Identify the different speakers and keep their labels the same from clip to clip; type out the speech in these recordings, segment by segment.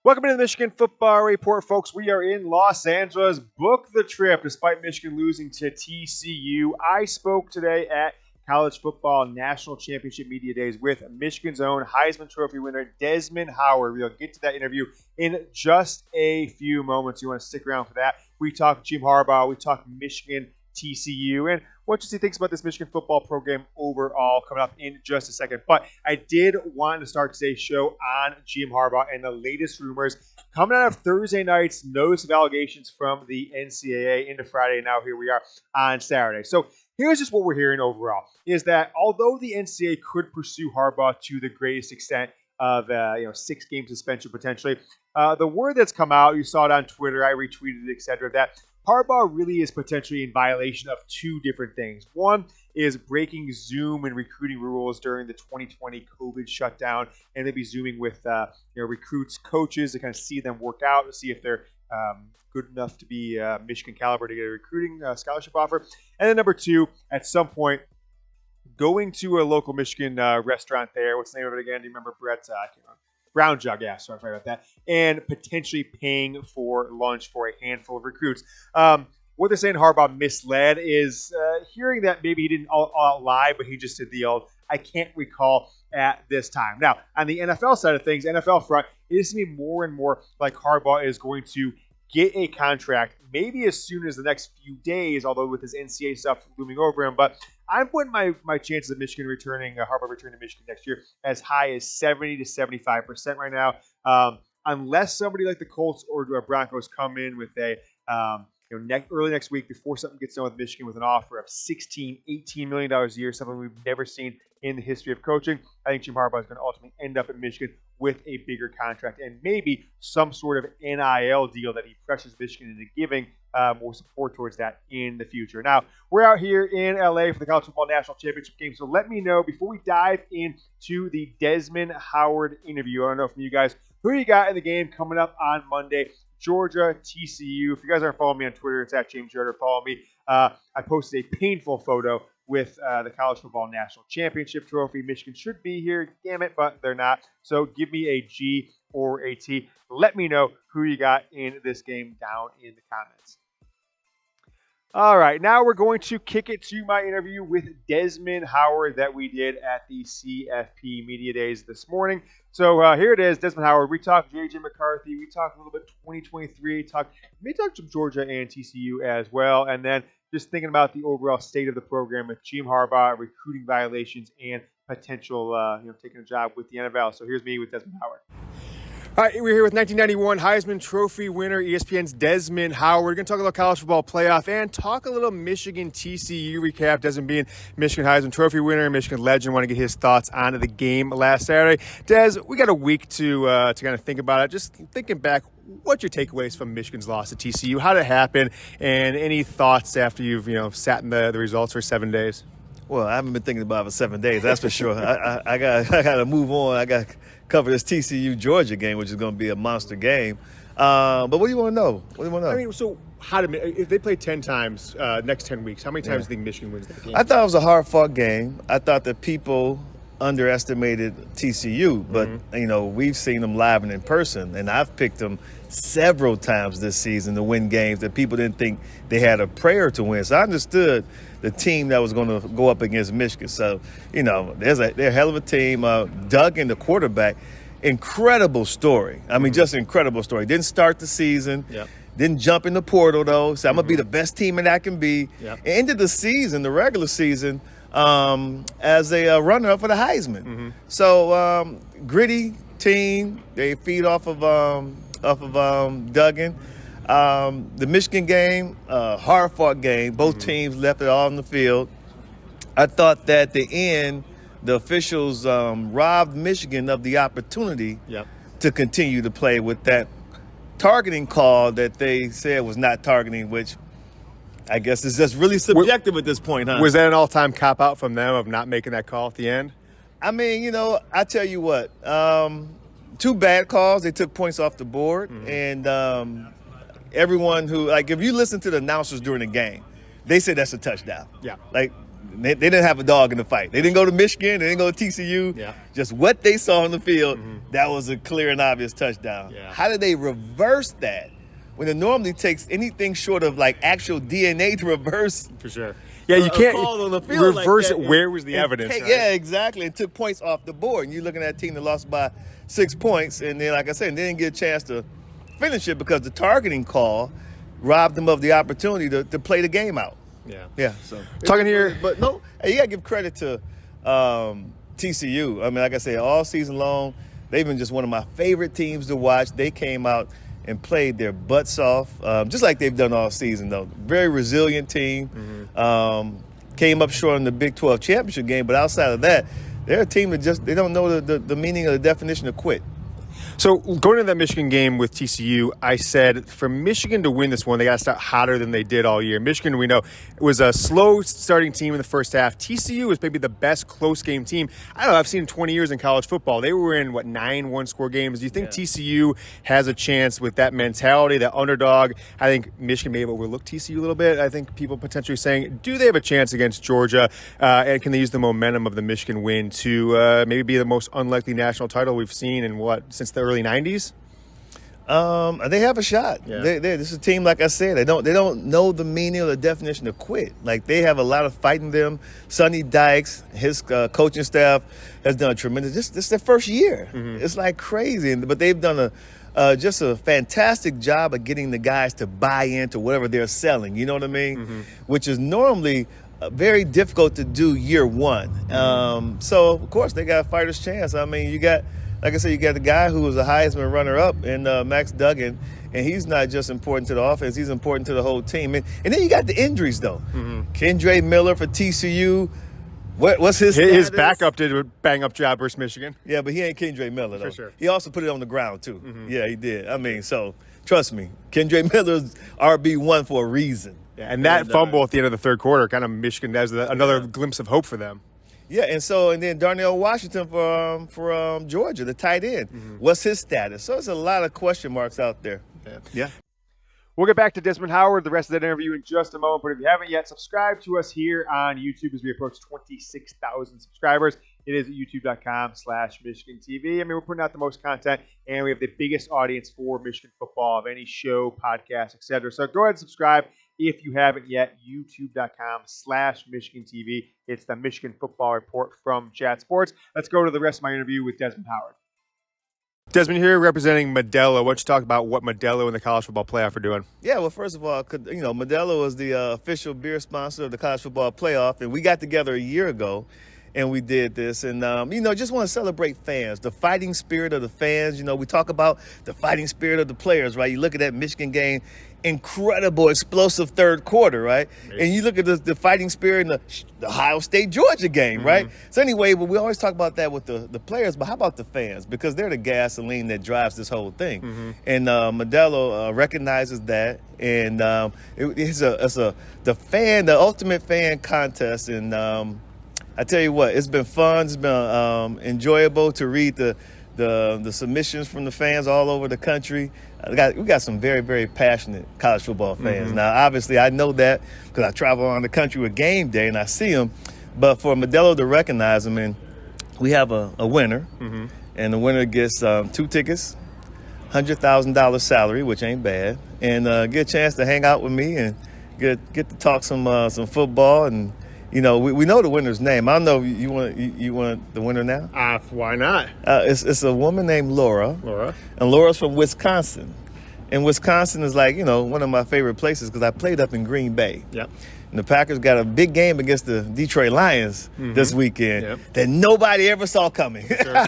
Speaker 1: Welcome to the Michigan Football Report, folks. We are in Los Angeles. Book the trip despite Michigan losing to TCU. I spoke today at College Football National Championship Media Days with Michigan's own Heisman Trophy winner, Desmond Howard. We'll get to that interview in just a few moments. You want to stick around for that. We talk Jim Harbaugh. We talk Michigan, TCU, and what you thinks about this Michigan football program overall coming up in just a second. But I did want to start today's show on Jim Harbaugh and the latest rumors coming out of Thursday night's notice of allegations from the NCAA into Friday. And now here we are on Saturday. So here's just what we're hearing overall is that although the NCAA could pursue Harbaugh to the greatest extent of 6-game suspension potentially, the word that's come out, you saw it on Twitter, I retweeted it, etc., that Harbaugh really is potentially in violation of two different things. One is breaking Zoom and recruiting rules during the 2020 COVID shutdown, and they'd be Zooming with recruits, coaches to kind of see them work out, to see if they're good enough to be Michigan caliber to get a recruiting scholarship offer. And then number two, at some point, going to a local Michigan restaurant there. What's the name of it again? Do you remember, Brett? I can't remember. Brown Jug, yeah, sorry about that. And potentially paying for lunch for a handful of recruits. What they're saying Harbaugh misled is hearing that maybe he didn't all lie, but he just did the old, I can't recall at this time. Now, on the NFL side of things, NFL front, it is going to be more and more like Harbaugh is going to get a contract maybe as soon as the next few days, although with his NCAA stuff looming over him. But I'm putting my chances of Michigan returning, Harbaugh returning to Michigan next year as high as 70 to 75% right now. Unless somebody like the Colts or Broncos come in with a early next week before something gets done with Michigan with an offer of $16, $18 million a year, something we've never seen in the history of coaching, I think Jim Harbaugh is going to ultimately end up at Michigan with a bigger contract and maybe some sort of NIL deal that he pressures Michigan into giving more support towards that in the future. Now, we're out here in LA for the College Football National Championship game, so let me know before we dive into the Desmond Howard interview. I don't know from you guys who you got in the game coming up on Monday. Georgia, TCU. If you guys aren't following me on Twitter, it's at James Yoder. Follow me. I posted a painful photo with the College Football National Championship trophy. Michigan should be here, damn it, but they're not. So give me a G or a T. Let me know who you got in this game down in the comments. All right, now we're going to kick it to my interview with Desmond Howard that we did at the CFP Media Days this morning. So here it is, Desmond Howard. We talked J.J. McCarthy. We talked a little bit 2023. We talked some Georgia and TCU as well. And then just thinking about the overall state of the program with Jim Harbaugh, recruiting violations, and potential taking a job with the NFL. So here's me with Desmond Howard. All right, we're here with 1991 Heisman Trophy winner, ESPN's Desmond Howard. We're going to talk about college football playoff and talk a little Michigan TCU recap. Desmond being Michigan Heisman Trophy winner, Michigan legend, want to get his thoughts on the game last Saturday. Des, we got a week to kind of think about it. Just thinking back, what's your takeaways from Michigan's loss to TCU? How did it happen? And any thoughts after you've sat in the results for 7 days?
Speaker 2: Well, I haven't been thinking about it for 7 days, that's for sure. I got to move on. I got to cover this TCU-Georgia game, which is going to be a monster game. But what do you want to know?
Speaker 1: I mean, so if they play 10 times next 10 weeks, how many times do you think Michigan wins that game?
Speaker 2: I thought it was a hard-fought game. I thought that people underestimated TCU, but, we've seen them live and in person, and I've picked them several times this season to win games that people didn't think they had a prayer to win. So I understood the team that was going to go up against Michigan. So, they're a hell of a team. Duggan, the quarterback, incredible story. I mean, just incredible story. Didn't start the season. Yep. Didn't jump in the portal, though. So I'm going to be the best team that I can be. Yep. Ended the season, the regular season, as a runner-up for the Heisman. Mm-hmm. So gritty team. They feed off of Duggan. The Michigan game, hard-fought game. Both teams left it all on the field. I thought that at the end, the officials robbed Michigan of the opportunity to continue to play with that targeting call that they said was not targeting, which I guess is just really subjective at this point, huh?
Speaker 1: Was that an all-time cop-out from them of not making that call at the end?
Speaker 2: I mean, I tell you what, two bad calls. They took points off the board, and everyone who, if you listen to the announcers during the game, they said that's a touchdown.
Speaker 1: Yeah.
Speaker 2: They didn't have a dog in the fight. They didn't go to Michigan. They didn't go to TCU.
Speaker 1: Yeah.
Speaker 2: Just what they saw on the field, that was a clear and obvious touchdown.
Speaker 1: Yeah.
Speaker 2: How did they reverse that when it normally takes anything short of like actual DNA to reverse?
Speaker 1: For sure. Yeah, you can't
Speaker 2: on the field
Speaker 1: reverse
Speaker 2: like that.
Speaker 1: it. Where was the evidence? Right?
Speaker 2: Yeah, exactly. It took points off the board. And you're looking at a team that lost by 6 points. And then, like I said, they didn't get a chance to finish it because the targeting call robbed them of the opportunity to play the game out. Yeah. So
Speaker 1: talking here,
Speaker 2: but no, you gotta give credit to TCU. I mean, like I said, all season long, they've been just one of my favorite teams to watch. They came out and played their butts off, just like they've done all season. Though, very resilient team. Came up short in the Big 12 championship game, but outside of that, they're a team that just they don't know the meaning of the definition of quit.
Speaker 1: So going into that Michigan game with TCU, I said for Michigan to win this one, they got to start hotter than they did all year. Michigan, we know, was a slow starting team in the first half. TCU was maybe the best close game team I don't know I've seen in 20 years in college football. They were in, 9 one-score games. Do you think TCU has a chance with that mentality, that underdog? I think Michigan may have overlooked TCU a little bit. I think people potentially saying, do they have a chance against Georgia? And can they use the momentum of the Michigan win to maybe be the most unlikely national title we've seen in since the early 90s?
Speaker 2: They have a shot.
Speaker 1: Yeah.
Speaker 2: This is a team, like I said, they don't know the meaning or the definition of quit. Like, they have a lot of fight in them. Sonny Dykes, his coaching staff has done a tremendous. This is their first year. It's like crazy, but they've done just a fantastic job of getting the guys to buy into whatever they're selling. You know what I mean? Which is normally very difficult to do year one. So of course they got a fighter's chance. I mean, you got. Like I said, you got the guy who was a Heisman runner-up in Max Duggan, and he's not just important to the offense, he's important to the whole team. And then you got the injuries, though. Kendre Miller for TCU. What's his status?
Speaker 1: His backup did a bang-up job versus Michigan.
Speaker 2: Yeah, but he ain't Kendre Miller, though.
Speaker 1: For sure.
Speaker 2: He also put it on the ground, too. Yeah, he did. I mean, so trust me, Kendre Miller's RB1 for a reason.
Speaker 1: Yeah, and that fumble at the end of the third quarter, kind of Michigan has another glimpse of hope for them.
Speaker 2: Yeah, and then Darnell Washington for Georgia, the tight end. What's his status? So there's a lot of question marks out there. Yeah.
Speaker 1: We'll get back to Desmond Howard, the rest of that interview in just a moment. But if you haven't yet, subscribe to us here on YouTube as we approach 26,000 subscribers. It is at youtube.com/Michigan TV. I mean, we're putting out the most content, and we have the biggest audience for Michigan football of any show, podcast, etc. So go ahead and subscribe if you haven't yet. youtube.com/Michigan TV. It's the Michigan Football Report from Chat Sports. Let's go to the rest of my interview with Desmond Howard. Desmond here representing Modelo. Why don't you talk about what Modelo and the College Football Playoff are doing?
Speaker 2: Yeah, well, first of all, Modelo is the official beer sponsor of the College Football Playoff, and we got together a year ago, and we did this. And, just want to celebrate fans, the fighting spirit of the fans. We talk about the fighting spirit of the players, right? You look at that Michigan game, incredible, explosive third quarter, right? Amazing. And you look at the fighting spirit in the Ohio State-Georgia game, right? So anyway, but we always talk about that with the players, but how about the fans? Because they're the gasoline that drives this whole thing. And Modelo recognizes that, and it's the ultimate fan contest. And I tell you what, it's been fun. It's been enjoyable to read the submissions from the fans all over the country. We got some very, very passionate college football fans. Now, obviously, I know that because I travel around the country with game day and I see them. But for Modelo to recognize them, and we have a winner, and the winner gets 2 tickets, $100,000 salary, which ain't bad, and get a chance to hang out with me and get to talk some football. And we know the winner's name. I don't know if you want the winner now?
Speaker 1: Why not?
Speaker 2: It's a woman named Laura. And Laura's from Wisconsin. And Wisconsin is one of my favorite places because I played up in Green Bay.
Speaker 1: Yep.
Speaker 2: And the Packers got a big game against the Detroit Lions this weekend that nobody ever saw coming. Sure.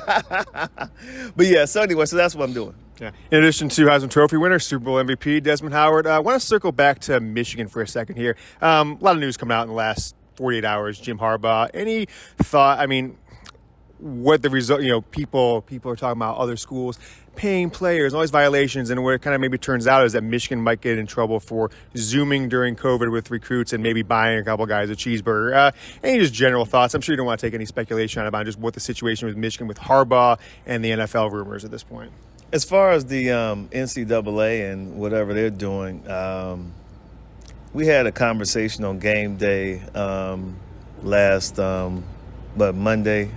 Speaker 2: But yeah, so anyway, so that's what I'm doing.
Speaker 1: Yeah. In addition to Heisman Trophy winner, Super Bowl MVP Desmond Howard, I want to circle back to Michigan for a second here. A lot of news coming out in the last 48 hours. Jim Harbaugh. Any thought? I mean, what the result? People are talking about other schools paying players, all these violations, and what it kind of maybe turns out is that Michigan might get in trouble for Zooming during COVID with recruits and maybe buying a couple guys a cheeseburger. Any just general thoughts? I'm sure you don't want to take any speculation on about just what the situation with Michigan with Harbaugh and the NFL rumors at this point.
Speaker 2: As far as the NCAA and whatever they're doing. We had a conversation on game day last, Monday?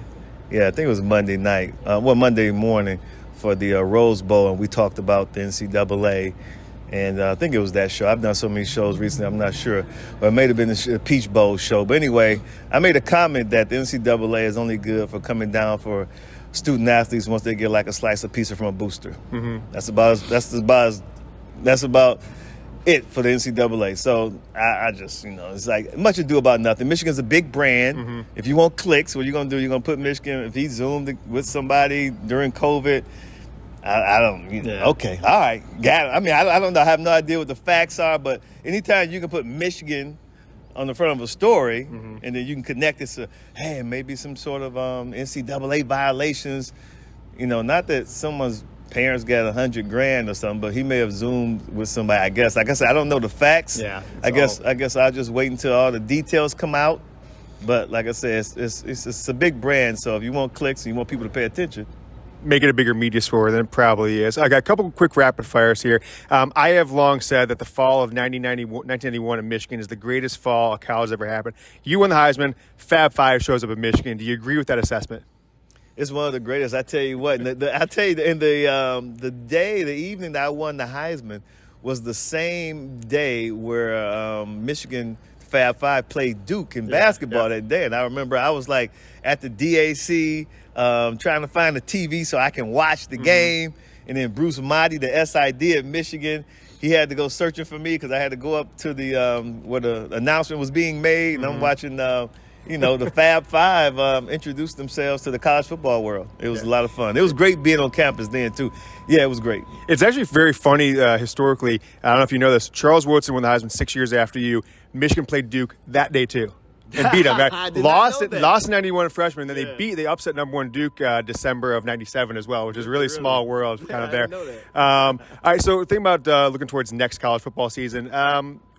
Speaker 2: Yeah, I think it was Monday night. Monday morning for the Rose Bowl, and we talked about the NCAA. And I think it was that show. I've done so many shows recently, I'm not sure. Or it may have been the Peach Bowl show. But anyway, I made a comment that the NCAA is only good for coming down for student athletes once they get like a slice of pizza from a booster.
Speaker 1: Mm-hmm.
Speaker 2: That's about it for the NCAA. So I just, it's like much ado about nothing. Michigan's a big brand.
Speaker 1: Mm-hmm.
Speaker 2: If you want clicks, what are you going to do? You're going to put Michigan, if he Zoomed with somebody during COVID, I don't, okay, all right, got it. I mean, I don't know, I have no idea what the facts are, but anytime you can put Michigan on the front of a story, and then you can connect it to, hey, maybe some sort of NCAA violations, not that someone's parents got $100,000 or something, but he may have Zoomed with somebody, I guess. Like I said, I don't know the facts.
Speaker 1: Yeah.
Speaker 2: I guess I'll just wait until all the details come out. But like I said, it's a big brand, so if you want clicks and you want people to pay attention,
Speaker 1: make it a bigger media story than it probably is. I got a couple of quick rapid fires here. I have long said that the fall of 1991 in Michigan is the greatest fall a college ever happened. You won the Heisman. Fab Five shows up in Michigan. Do you agree with that assessment?
Speaker 2: It's one of the greatest. I tell you what. I tell you, in the evening that I won the Heisman was the same day where Michigan Fab Five played Duke in basketball that day, and I remember I was like at the DAC trying to find a TV so I can watch the game. And then Bruce Motti, the SID at Michigan, he had to go searching for me because I had to go up to the where the announcement was being made, and I'm watching the Fab Five introduce themselves to the college football world. It was a lot of fun. It was great being on campus then too. Yeah, it was great.
Speaker 1: It's actually very funny historically. I don't know if you know this. Charles Woodson won the Heisman 6 years after you. Michigan played Duke that day too. And beat them. Right? Lost in 91 freshman, and then they upset number one Duke December of 97 as well, which is really small world kind of there.
Speaker 2: I didn't know that.
Speaker 1: All right, so think about looking towards next college football season.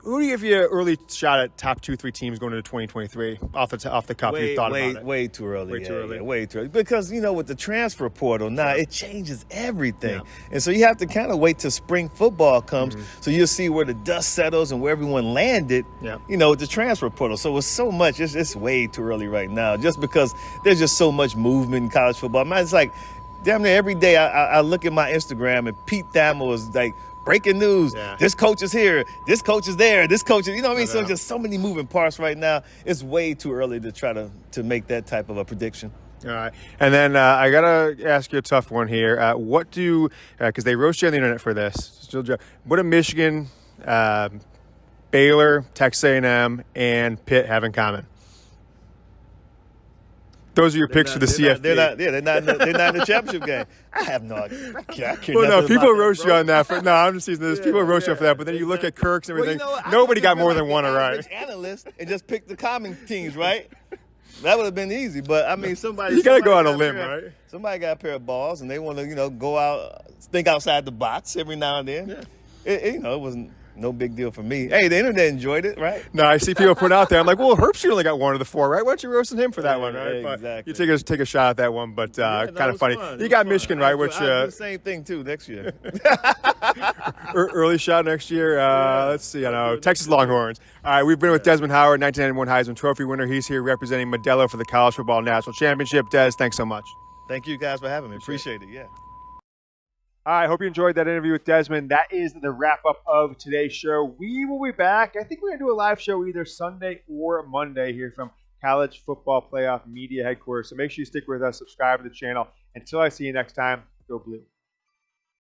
Speaker 1: Who do you give you an early shot at top 2-3 teams going into 2023 off the cuff? You thought about it?
Speaker 2: Way too early.
Speaker 1: Way too early.
Speaker 2: Way too early. Because with the transfer portal now, it changes everything, and so you have to kind of wait till spring football comes, so you'll see where the dust settles and where everyone landed. With the transfer portal. So it's so much. It's way too early right now, just because there's just so much movement in college football. Man, it's like damn near every day I look at my Instagram and Pete Thamel was like, breaking news, this coach is here, this coach is there, this coach is, what I mean? So just so many moving parts right now. It's way too early to try to make that type of a prediction.
Speaker 1: All right. And then I got to ask you a tough one here. Because they roast you on the internet for this. What do Michigan, Baylor, Texas A&M, and Pitt have in common? Those are your picks for the CFP.
Speaker 2: They're not in the championship game. I have no idea. I care
Speaker 1: well, no, people roast you on that. I'm just using this. People roast you for that. But then you look at Kirk's and everything. Nobody got more than one right.
Speaker 2: Analyst and just pick the common teams, right? That would have been easy. But I mean, somebody.
Speaker 1: You got to go on a limb, right?
Speaker 2: Somebody got a pair of balls and they want to, go out, think outside the box every now and then. Yeah. It wasn't. No big deal for me. Hey, the internet enjoyed it, right?
Speaker 1: No, I see people put out there. I'm like, well, Herbstreit only got one of the four, right? Why don't you roasting him for that one, right?
Speaker 2: Exactly.
Speaker 1: But you take a shot at that one, but kind of funny. You got Michigan, right? Which
Speaker 2: I'll do the same thing too next year.
Speaker 1: Early shot next year. Let's see. I know Texas Longhorns. All right, we've been with Desmond Howard, 1991 Heisman Trophy winner. He's here representing Modelo for the College Football National Championship. Des, thanks so much.
Speaker 2: Thank you guys for having me. Appreciate it. Yeah.
Speaker 1: All right, hope you enjoyed that interview with Desmond. That is the wrap-up of today's show. We will be back. I think we're going to do a live show either Sunday or Monday here from College Football Playoff Media Headquarters. So make sure you stick with us, subscribe to the channel. Until I see you next time, go Blue.